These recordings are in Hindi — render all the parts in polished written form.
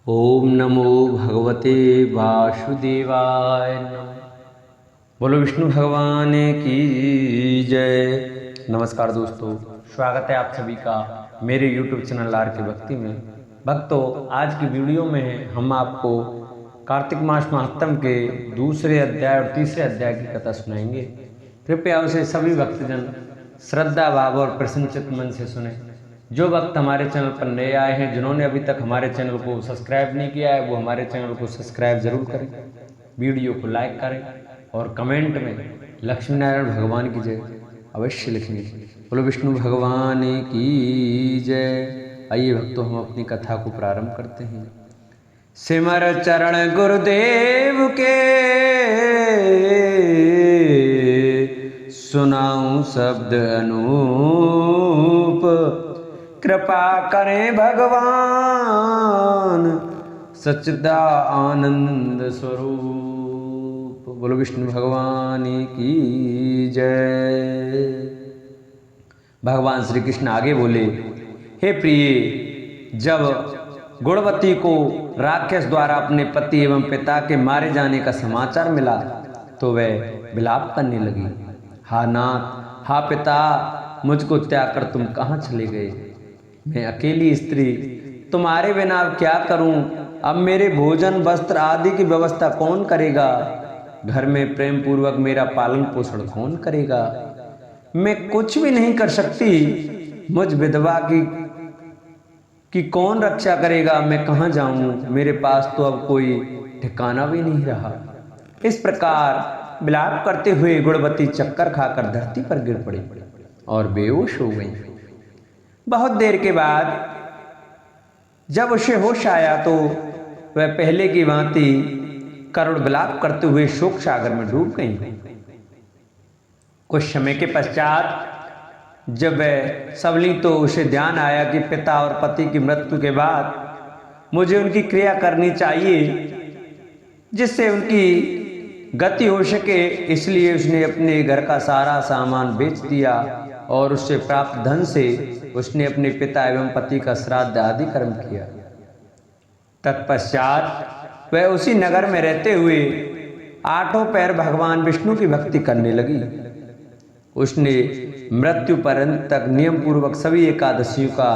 ओम नमो भगवते वासुदेवाय नमः। बोलो विष्णु भगवान की जय। नमस्कार दोस्तों, स्वागत है आप सभी का मेरे YouTube चैनल आर के भक्ति में। भक्तों, आज की वीडियो में हम आपको कार्तिक मास महात्म के दूसरे अध्याय और तीसरे अध्याय की कथा सुनाएंगे। कृपया उसे सभी भक्तजन श्रद्धा भाव और प्रसन्नचित्त मन से सुने। जो भक्त हमारे चैनल पर नए आए हैं, जिन्होंने अभी तक हमारे चैनल को सब्सक्राइब नहीं किया है, वो हमारे चैनल को सब्सक्राइब जरूर करें, वीडियो को लाइक करें और कमेंट में लक्ष्मी नारायण भगवान की जय अवश्य लिखेंगे। बोलो विष्णु भगवान की जय। आइए भक्तों, हम अपनी कथा को प्रारंभ करते हैं। सिमर चरण गुरुदेव के, सुनाऊं शब्द अनूप, कृपा करें भगवान सच्चिदा आनंद स्वरूप। बोलो विष्णु भगवान की जय। भगवान श्री कृष्ण आगे बोले, हे प्रिय, जब गुणवती को राक्षस द्वारा अपने पति एवं पिता के मारे जाने का समाचार मिला तो वह विलाप करने लगी। हा नाथ, हा पिता, मुझको त्याग कर तुम कहाँ चले गए? मैं अकेली स्त्री तुम्हारे बिना अब क्या करूं? अब मेरे भोजन वस्त्र आदि की व्यवस्था कौन करेगा? घर में प्रेम पूर्वक मेरा पालन पोषण कौन करेगा? मैं कुछ भी नहीं कर सकती। मुझ विधवा की कौन रक्षा करेगा? मैं कहाँ जाऊं? मेरे पास तो अब कोई ठिकाना भी नहीं रहा। इस प्रकार विलाप करते हुए गुणवती चक्कर खाकर धरती पर गिर पड़ी और बेहोश हो गई। बहुत देर के बाद जब उसे होश आया तो वह पहले की भांति करुण विलाप करते हुए शोक सागर में डूब गई। कुछ समय के पश्चात जब वह संभली तो उसे ध्यान आया कि पिता और पति की मृत्यु के बाद मुझे उनकी क्रिया करनी चाहिए जिससे उनकी गति हो सके। इसलिए उसने अपने घर का सारा सामान बेच दिया और उससे प्राप्त धन से उसने अपने पिता एवं पति का श्राद्ध आदि कर्म किया। तत्पश्चात वह उसी नगर में रहते हुए आठों पैर भगवान विष्णु की भक्ति करने लगी। उसने मृत्यु पर्यंत तक नियम पूर्वक सभी एकादशियों का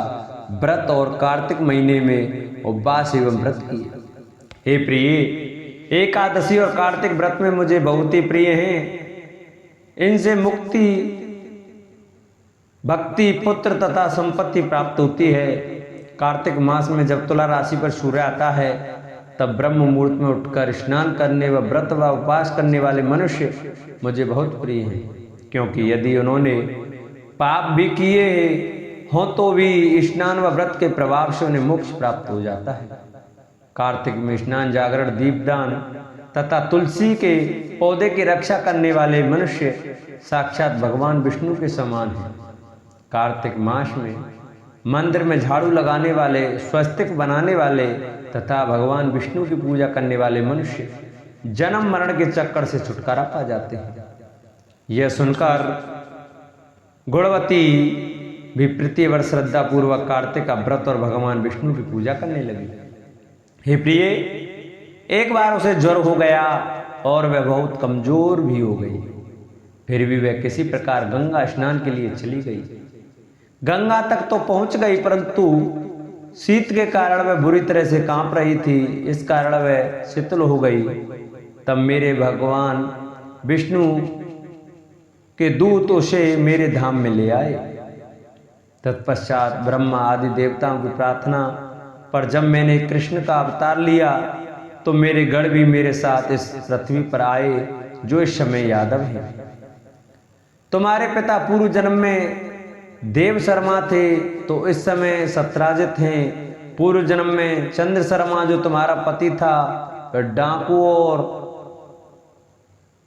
व्रत और कार्तिक महीने में उपवास एवं व्रत किए। हे प्रिय, एकादशी और कार्तिक व्रत में मुझे बहुत ही प्रिय हैं। इनसे मुक्ति, भक्ति, पुत्र तथा संपत्ति प्राप्त होती है। कार्तिक मास में जब तुला राशि पर सूर्य आता है तब ब्रह्म मुहूर्त में उठकर स्नान करने व व्रत व उपवास करने वाले मनुष्य मुझे बहुत प्रिय हैं, क्योंकि यदि उन्होंने पाप भी किए हों तो भी स्नान व व्रत के प्रभाव से उन्हें मोक्ष प्राप्त हो जाता है। कार्तिक में स्नान, जागरण, दीपदान तथा तुलसी के पौधे की रक्षा करने वाले मनुष्य साक्षात भगवान विष्णु के समान हैं। कार्तिक मास में मंदिर में झाड़ू लगाने वाले, स्वस्तिक बनाने वाले तथा भगवान विष्णु की पूजा करने वाले मनुष्य जन्म मरण के चक्कर से छुटकारा पा जाते हैं। यह सुनकर गुणवती भी प्रत्येक श्रद्धा पूर्वक कार्तिक का व्रत और भगवान विष्णु की पूजा करने लगी। हे प्रिय, एक बार उसे ज्वर हो गया और वह बहुत कमजोर भी हो गई। फिर भी वह किसी प्रकार गंगा स्नान के लिए चली गई। गंगा तक तो पहुंच गई, परंतु शीत के कारण वह बुरी तरह से कांप रही थी। इस कारण वह शीतल हो गई। तब मेरे भगवान विष्णु के दूत उसे मेरे धाम में ले आए। तत्पश्चात ब्रह्मा आदि देवताओं की प्रार्थना पर जब मैंने कृष्ण का अवतार लिया तो मेरे गण भी मेरे साथ इस पृथ्वी पर आए, जो इस समय यादव हैं। तुम्हारे पिता पूर्व जन्म में देव शर्मा थे तो इस समय सत्राजित हैं। पूर्व जन्म में चंद्र शर्मा जो तुम्हारा पति था वह डाकू और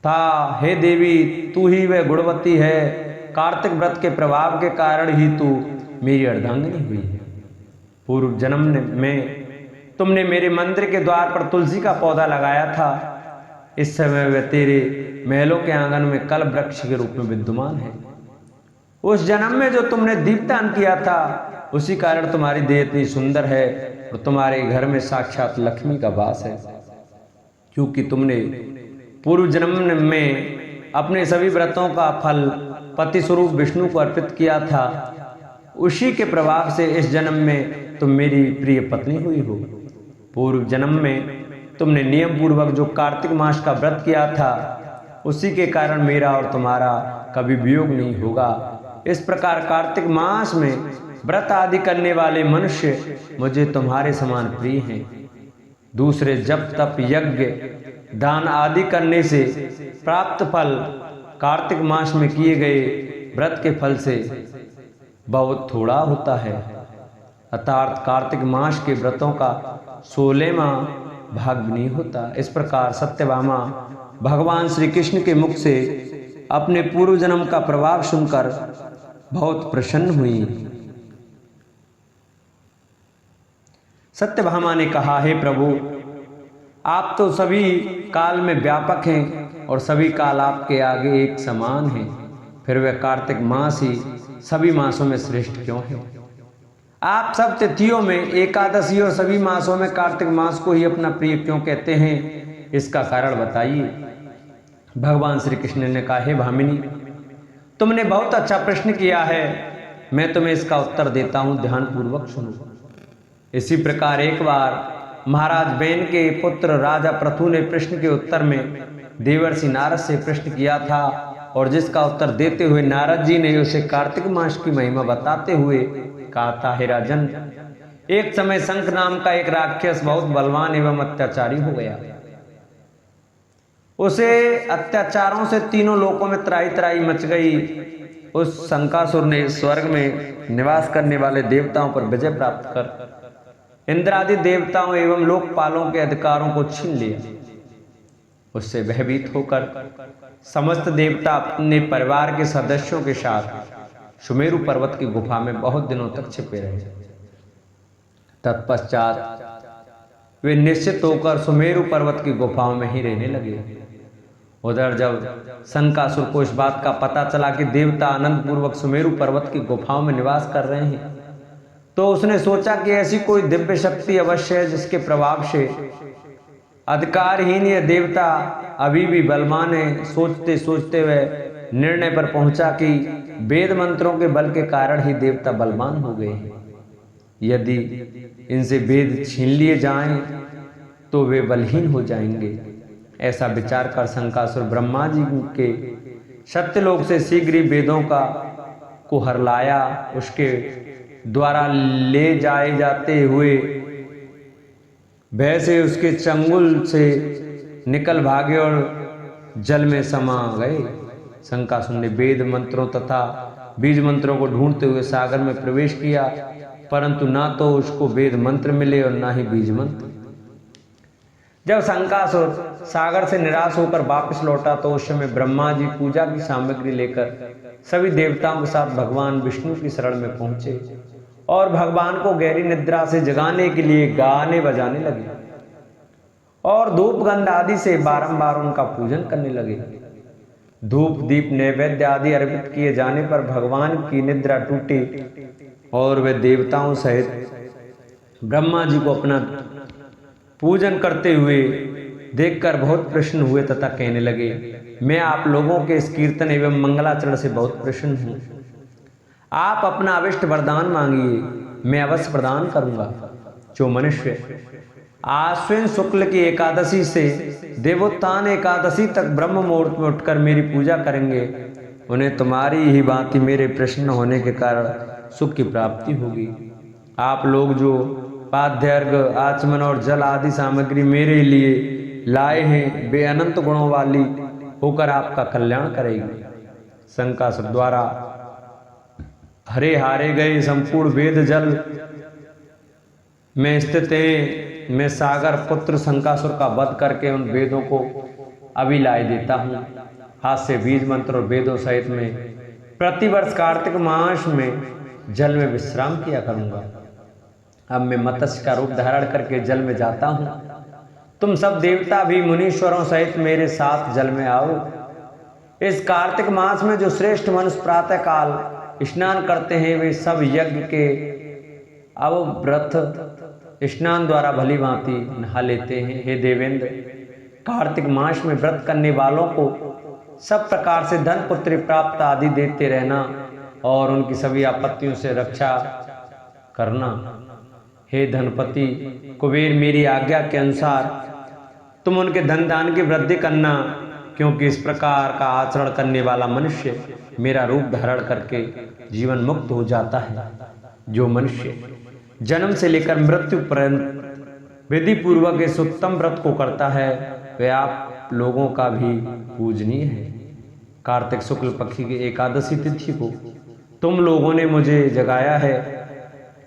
था। हे देवी, तू ही वह गुणवती है। कार्तिक व्रत के प्रभाव के कारण ही तू मेरी अर्धांगिनी हुई है। पूर्व जन्म में तुमने मेरे मंदिर के द्वार पर तुलसी का पौधा लगाया था। इस समय वह तेरे महलों के आंगन में कल वृक्ष के रूप में विद्यमान है। उस जन्म में जो तुमने दीपदान किया था उसी कारण तुम्हारी देह इतनी सुंदर है। और तुम्हारे घर में साक्षात लक्ष्मी का वास है, क्योंकि तुमने पूर्व जन्म में अपने सभी व्रतों का फल पति स्वरूप विष्णु को अर्पित किया था। उसी के प्रभाव से इस जन्म में तुम मेरी प्रिय पत्नी हुई हो। पूर्व जन्म में तुमने नियम पूर्वक जो कार्तिक मास का व्रत किया था, उसी के कारण मेरा और तुम्हारा कभी वियोग नहीं होगा। इस प्रकार कार्तिक मास में व्रत आदि करने वाले मनुष्य मुझे तुम्हारे समान प्रिय हैं। दूसरे जप तप यज्ञ दान आदि करने से प्राप्त फल कार्तिक मास में किए गए व्रत के फल से बहुत थोड़ा होता है, अर्थात कार्तिक मास के व्रतों का 16वां भाग भी नहीं होता। इस प्रकार सत्यभामा भगवान श्री कृष्ण के मुख से अपने पूर्व जन्म का प्रभाव सुनकर बहुत प्रसन्न हुई। सत्यभामा ने कहा, हे प्रभु, आप तो सभी काल में व्यापक हैं और सभी काल आपके आगे एक समान हैं, फिर वह कार्तिक मास ही सभी मासों में श्रेष्ठ क्यों है? आप सब तिथियों में एकादशी और सभी मासों में कार्तिक मास को ही अपना प्रिय क्यों कहते हैं? इसका कारण बताइए। भगवान श्री कृष्ण ने कहा, हे भामिनी, तुमने बहुत अच्छा प्रश्न किया है, मैं तुम्हें इसका उत्तर देता हूं, ध्यान पूर्वक सुनो। इसी प्रकार एक बार महाराज बेन के पुत्र राजा पृथु ने प्रश्न के उत्तर में देवर्षि नारद से प्रश्न किया था, और जिसका उत्तर देते हुए नारद जी ने उसे कार्तिक मास की महिमा बताते हुए कहा था, हे राजन, एक समय शंख नाम का एक राक्षस बहुत बलवान एवं अत्याचारी हो गया। उसे अत्याचारों से तीनों लोकों में त्राही त्राही मच गई। उस शंकासुर ने स्वर्ग में निवास करने वाले देवताओं पर विजय प्राप्त कर इंद्रादि देवताओं एवं लोकपालों के अधिकारों को छीन लिया। उससे भयभीत होकर समस्त देवता अपने परिवार के सदस्यों के साथ सुमेरु पर्वत की गुफा में बहुत दिनों तक छिपे रहे। तत्पश्चात वे निश्चित होकर सुमेरु पर्वत की गुफाओं में ही रहने लगे। उधर जब शंकासुर को इस बात का पता चला कि देवता आनंद पूर्वक सुमेरु पर्वत की गुफाओं में निवास कर रहे हैं, तो उसने सोचा कि ऐसी कोई दिव्य शक्ति अवश्य है जिसके प्रभाव से अधिकारहीन यह देवता अभी भी बलवान है। सोचते सोचते वह निर्णय पर पहुंचा कि वेद मंत्रों के बल के कारण ही देवता बलवान हो गए हैं। यदि इनसे वेद छीन लिए जाएं तो वे बलहीन हो जाएंगे। ऐसा विचार कर शंकासुर ब्रह्मा जी के सत्यलोक से शीघ्र ही वेदों को हरलाया। उसके द्वारा ले जाए जाते हुए भय से उसके चंगुल से निकल भागे और जल में समा गए। शंकासुर ने वेद मंत्रों तथा बीज मंत्रों को ढूंढते हुए सागर में प्रवेश किया, परंतु ना तो उसको वेद मंत्र मिले और ना ही बीज मंत्र। जब शंकासुर सागर से निराश होकर वापस लौटा तो उस समय ब्रह्मा जी पूजा की सामग्री लेकर सभी देवताओं के साथ भगवान विष्णु की शरण में पहुंचे और भगवान को गहरी निद्रा से जगाने के लिए गाने बजाने लगे और धूप गंध आदि से बारंबार उनका पूजन करने लगे। धूप दीप नैवेद्य आदि अर्पित किए जाने पर भगवान की निद्रा टूटी और वे देवताओं सहित ब्रह्मा जी को अपना पूजन करते हुए देखकर बहुत प्रसन्न हुए तथा कहने लगे, मैं आप लोगों के इस कीर्तन एवं मंगलाचरण से बहुत प्रसन्न हूँ। आप अपना अभिष्ट वरदान मांगिए, मैं अवश्य प्रदान करूंगा। जो मनुष्य आश्विन शुक्ल की एकादशी से देवोत्थान एकादशी तक ब्रह्म मुहूर्त में उठकर मेरी पूजा करेंगे, उन्हें तुम्हारी ही भांति मेरे प्रसन्न होने के कारण सुख की प्राप्ति होगी। आप लोग जो पाद्यर्घ आचमन और जल आदि सामग्री मेरे लिए लाए हैं, वे अनंत गुणों वाली होकर आपका कल्याण करेगी। शंकासुर द्वारा हरे हारे गए संपूर्ण वेद जल में स्थित है। मैं सागर पुत्र शंकासुर का वध करके उन वेदों को अभी लाए देता हूँ। हाथ से बीज मंत्र और वेदों सहित में प्रतिवर्ष कार्तिक मास में जल में विश्राम किया करूंगा। अब मैं मत्स्य का रूप धारण करके जल में जाता हूँ। तुम सब देवता भी मुनीश्वरों सहित मेरे साथ जल में आओ। इस कार्तिक मास में जो श्रेष्ठ मनुष्य प्रातः काल स्नान करते हैं, वे सब यज्ञ के अवव्रत स्नान द्वारा भली भांति नहा लेते हैं। हे देवेंद्र, कार्तिक मास में व्रत करने वालों को सब प्रकार से धन पुत्र प्राप्त आदि देते रहना और उनकी सभी आपत्तियों से रक्षा करना। हे धनपति कुबेर, मेरी आज्ञा के अनुसार तुम उनके धन दान की वृद्धि करना, क्योंकि इस प्रकार का आचरण करने वाला मनुष्य मेरा रूप धारण करके जीवन मुक्त हो जाता है। जो मनुष्य जन्म से लेकर मृत्यु पर्यंत विधि पूर्वक इस उत्तम व्रत को करता है वह आप लोगों का भी पूजनीय है। कार्तिक शुक्ल पक्ष की एकादशी तिथि को तुम लोगों ने मुझे जगाया है,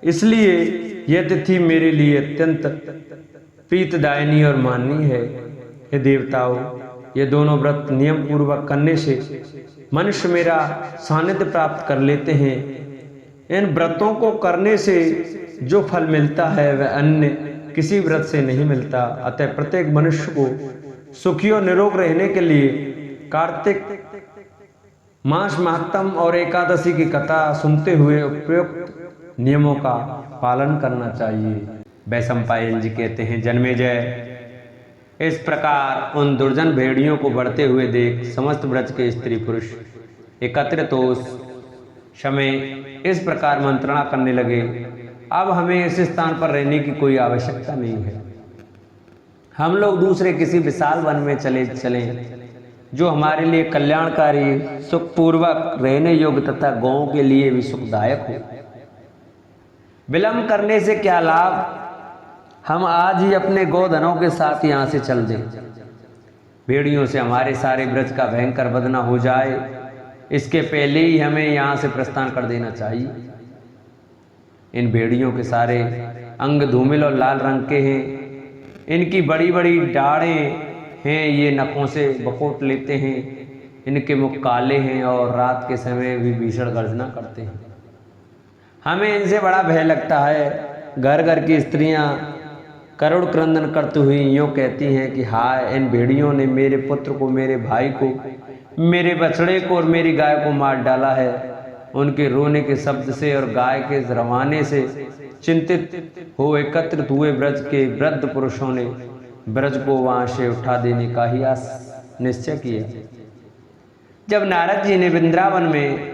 इसलिए यह तिथि मेरे लिए अत्यंत प्रीतदायिनी और माननीय है। हे देवताओं, ये दोनों व्रत नियम पूर्वक करने से मनुष्य मेरा सानिध्य प्राप्त कर लेते हैं। इन व्रतों को करने से जो फल मिलता है वह अन्य किसी व्रत से नहीं मिलता। अतः प्रत्येक मनुष्य को सुखी और निरोग रहने के लिए कार्तिक मास महात्म और एकादशी की कथा सुनते हुए उपयुक्त नियमों का पालन करना चाहिए। वैशंपायन जी कहते हैं, जन्मेजय, इस प्रकार उन दुर्जन भेड़ियों को बढ़ते हुए देख समस्त ब्रज के स्त्री पुरुष एकत्रित हो उस समय इस प्रकार मंत्रणा करने लगे, अब हमें इस स्थान पर रहने की कोई आवश्यकता नहीं है। हम लोग दूसरे किसी विशाल वन में चलें जो हमारे लिए कल्याणकारी, सुखपूर्वक रहने योग्य तथा गौओं के लिए भी सुखदायक हो। विलंब करने से क्या लाभ, हम आज ही अपने गोधनों के साथ यहाँ से चल दें। भेड़ियों से हमारे सारे ब्रज का भयंकर बदना हो जाए, इसके पहले ही हमें यहाँ से प्रस्थान कर देना चाहिए। इन भेड़ियों के सारे अंग धूमिल और लाल रंग के हैं, इनकी बड़ी बड़ी दाढ़ें हैं, ये नखों से बकोट लेते हैं, इनके मुख काले हैं और रात के समय भी भीषण गर्जना करते हैं। हमें इनसे बड़ा भय लगता है। घर घर की स्त्रियां करुण क्रंदन करती हुई यूँ कहती हैं कि हाय, इन भेड़ियों ने मेरे पुत्र को, मेरे भाई को, मेरे बछड़े को और मेरी गाय को मार डाला है। उनके रोने के शब्द से और गाय के रवाने से चिंतित हो एकत्रित हुए ब्रज के वृद्ध पुरुषों ने ब्रज को वहां से उठा देने का ही निश्चय किया। जब नारद जी ने वृंदावन में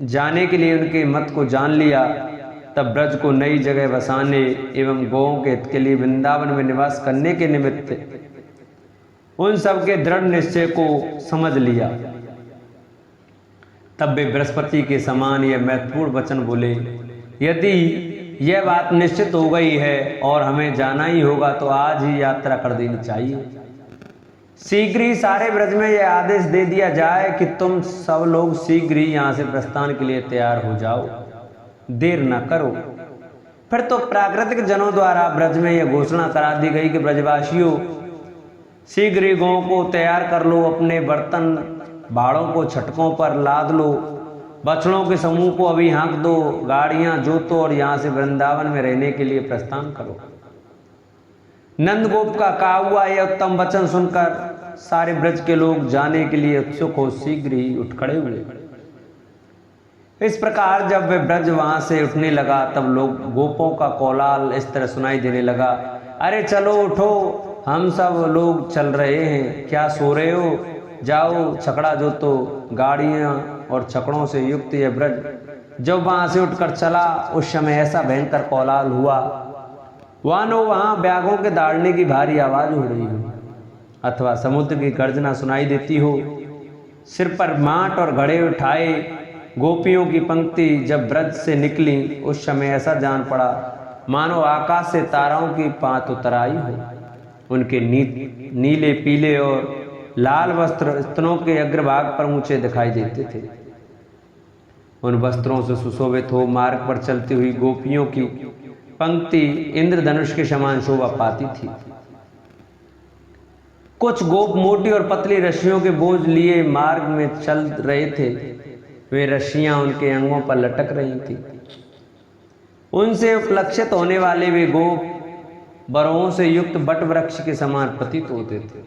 जाने के लिए उनके मत को जान लिया, तब ब्रज को नई जगह बसाने एवं गौओं के हित के लिए वृंदावन में निवास करने के निमित्त उन सबके दृढ़ निश्चय को समझ लिया। तब वे बृहस्पति के समान यह महत्वपूर्ण वचन बोले, यदि यह बात निश्चित हो गई है और हमें जाना ही होगा तो आज ही यात्रा कर देनी चाहिए। शीघ्र ही सारे ब्रज में यह आदेश दे दिया जाए कि तुम सब लोग शीघ्र ही यहाँ से प्रस्थान के लिए तैयार हो जाओ, देर न करो। फिर तो प्राकृतिक जनों द्वारा ब्रज में यह घोषणा करा दी गई कि ब्रजवासियों, शीघ्र ही गौं को तैयार कर लो, अपने बर्तन भाड़ों को छटकों पर लाद लो, बछड़ों के समूह को अभी हाँक दो, गाड़ियां जोतो और यहाँ से वृंदावन में रहने के लिए प्रस्थान करो। नंदगोप का कहा हुआ यह उत्तम वचन सुनकर सारे ब्रज के लोग जाने के लिए उत्सुक हो शीघ्र ही उठ खड़े हुए। इस प्रकार जब वे ब्रज वहां से उठने लगा, तब लोग गोपों का कोलाहल इस तरह सुनाई देने लगा, अरे चलो उठो, हम सब लोग चल रहे हैं, क्या सो रहे हो, जाओ छकड़ा जोतो। गाड़ियां और छकड़ों से युक्त यह ब्रज जब वहां से उठकर चला, उस समय ऐसा भयंकर कोलाहल हुआ, वानो वहां बैगों के दाड़ने की भारी आवाज हो रही हो अथवा समुद्र की गर्जना सुनाई देती हो। सिर पर माट और घड़े उठाए गोपियों की पंक्ति जब ब्रज से निकली, उस समय ऐसा जान पड़ा मानो आकाश से ताराओं की पात उतर आई हो। उनके नीले पीले और लाल वस्त्र स्तनों के अग्रभाग पर ऊंचे दिखाई देते थे। उन वस्त्रों से सुशोभित हो मार्ग पर चलती हुई गोपियों की पंक्ति इंद्रधनुष के समान शोभा पाती थी। कुछ गोप मोटी और पतली रस्सियों के बोझ लिए मार्ग में चल रहे थे, वे रस्सियां उनके अंगों पर लटक रही थी। उनसे उपलक्षित होने वाले वे गोप बरों से युक्त बट वृक्ष के समान प्रतीत होते थे।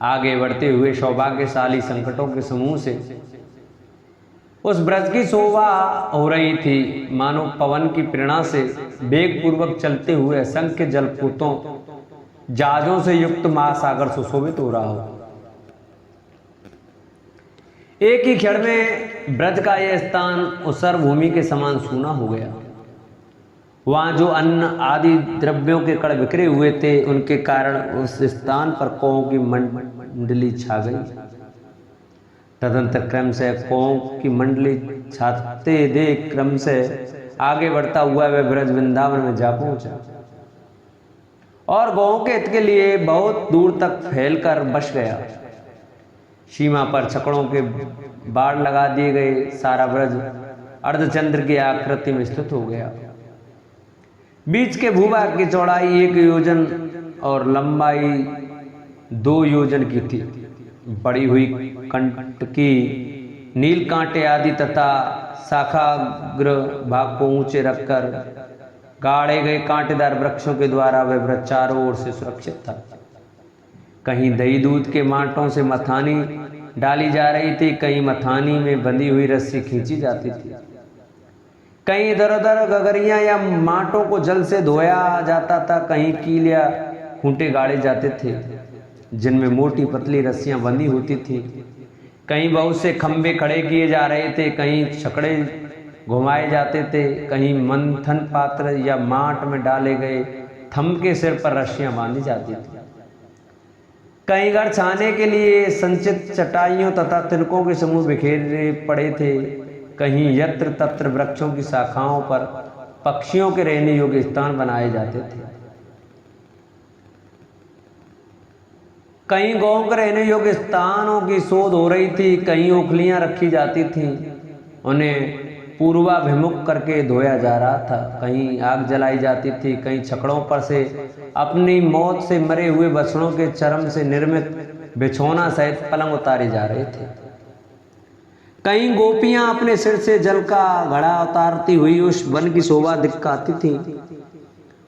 आगे बढ़ते हुए सौभाग्यशाली संकटों के समूह से उस ब्रज की शोभा हो रही थी मानो पवन की प्रेरणा से वेग पूर्वक चलते हुए असंख्य जलपूतों जहाजों से युक्त महासागर सुशोभित हो रहा हो। एक ही क्षण में ब्रज का यह स्थान उसर भूमि के समान सूना हो गया। वहां जो अन्न आदि द्रव्यों के कण बिखरे हुए थे उनके कारण उस स्थान पर कौओं की मंडली छा गई। तदंतर क्रम से कौओं की मंडली छाते देख क्रम से आगे बढ़ता हुआ वह ब्रज वृंदावन में जा पहुंचा और गौओं के हित के लिए बहुत दूर तक फैलकर बस गया। सीमा पर छकड़ों के बाड़ लगा दिए गए सारा ब्रज अर्धचंद्र की आकृति में स्थित हो गया। बीच के भूभाग की चौड़ाई 1 योजन और लंबाई 2 योजन की थी। बड़ी हुई कंटकी नील कांटे आदि तथा शाखाग्र भाग को ऊंचे रखकर गाड़े गए कांटेदार वृक्षों के द्वारा वह ब्रज चारों ओर से सुरक्षित था। कहीं दही दूध के माटों से मथानी डाली जा रही थी, कहीं मथानी में बंधी हुई रस्सी खींची जाती थी, कहीं इधर उधर गगरियां या माटों को जल से धोया जाता था, कहीं कील या खूंटे गाड़े जाते थे जिनमें मोटी पतली रस्सियां बंधी होती थी, कहीं बहुत से खंभे खड़े किए जा रहे थे, कहीं छकड़े घुमाए जाते थे, कहीं मंथन पात्र या माट में डाले गए थम के सिर पर रस्सियां बांधी जाती थी, कहीं घर छाने के लिए संचित चटाइयों तथा तिनकों के समूह बिखेरे पड़े थे, कहीं यत्र तत्र वृक्षों की शाखाओं पर पक्षियों के रहने योग्य स्थान बनाए जाते थे, कहीं गौओं के रहने योग्य स्थानों की शोध हो रही थी, कहीं ओखलियां रखी जाती थीं, उन्हें पूर्वाभिमुख करके धोया जा रहा था, कहीं आग जलाई जाती थी, कहीं छकड़ों पर से अपनी मौत से मरे हुए बछड़ों के चर्म से निर्मित बिछौना सहित पलंग उतारे जा रहे थे, कहीं गोपियां अपने सिर से जल का घड़ा उतारती हुई उस वन की शोभा दिखाती थी।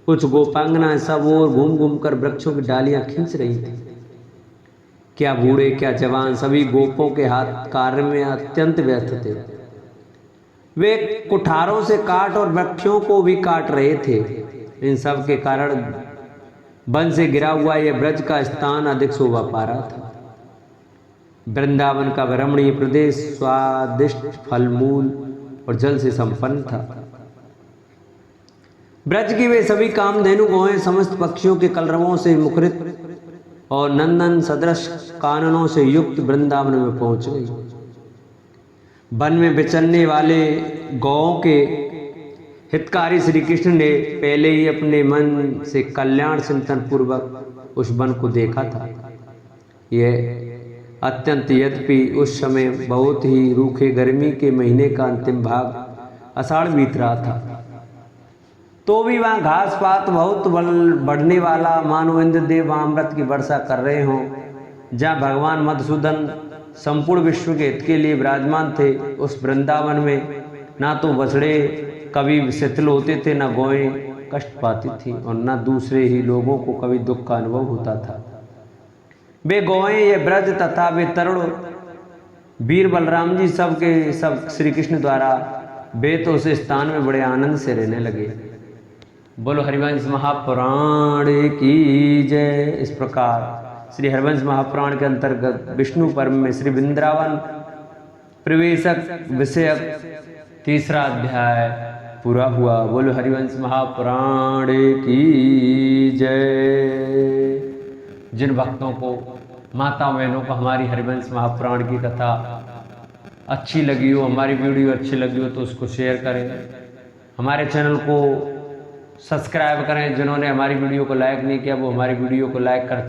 कुछ गोपांगना सब और घूम घूम कर वृक्षों की डालियां खींच रही थी। क्या बूढ़े क्या जवान सभी गोपों के हाथ कार्य में अत्यंत व्यस्त थे। वे कुठारों से काट और वृक्षों को भी काट रहे थे। इन सब के कारण वन से गिरा हुआ यह ब्रज का स्थान अधिक शोभा पा रहा था। वृंदावन का रमणीय प्रदेश स्वादिष्ट फल मूल और जल से संपन्न था। ब्रज की वे सभी कामधेनु गौएं समस्त पक्षियों के कलरवों से मुखरित और नंदन सदृश काननों से युक्त वृंदावन में पहुंच गई। वन में विचरने वाले गौओं के हितकारी श्री कृष्ण ने पहले ही अपने मन से कल्याण चिंतन पूर्वक उस वन को देखा था। यह अत्यंत यद्यपि उस समय बहुत ही रूखे गर्मी के महीने का अंतिम भाग आषाढ़ बीत रहा था, तो भी वहां घास पात बहुत बढ़ने वाला मानो इंद्रदेव अमृत की वर्षा कर रहे हों। जहाँ भगवान मधुसूदन संपूर्ण विश्व के हित के लिए विराजमान थे, उस वृंदावन में ना तो बछड़े कभी शिथिल होते थे, न गौएं कष्ट पाती थी और न दूसरे ही लोगों को कभी दुख का अनुभव होता था। वे गौएं ये ब्रज तथा वे तरुण वीर बलराम जी सब के सब श्री कृष्ण द्वारा वे तो उस स्थान में बड़े आनंद से रहने लगे। बोलो हरिवंश महापुराण की जय। इस प्रकार श्री हरिवंश महापुराण के अंतर्गत विष्णु पर्व में श्री वृंदावन प्रवेशक विषयक 3रा अध्याय पूरा हुआ। बोलो हरिवंश महापुराण की जय। जिन भक्तों को माता बहनों को हमारी हरिवंश महापुराण की कथा अच्छी लगी हो, हमारी वीडियो अच्छी लगी हो तो उसको शेयर करें, हमारे चैनल को सब्सक्राइब करें। जिन्होंने हमारी वीडियो को लाइक नहीं किया वो हमारी वीडियो को लाइक कर,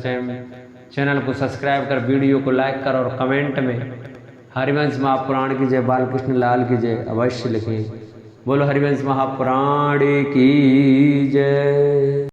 चैनल को सब्सक्राइब कर, वीडियो को लाइक कर और कमेंट में हरिवंश महापुराण की जय, बालकृष्ण लाल की जय अवश्य लिखें। बोलो हरिवंश महापुराण की जय।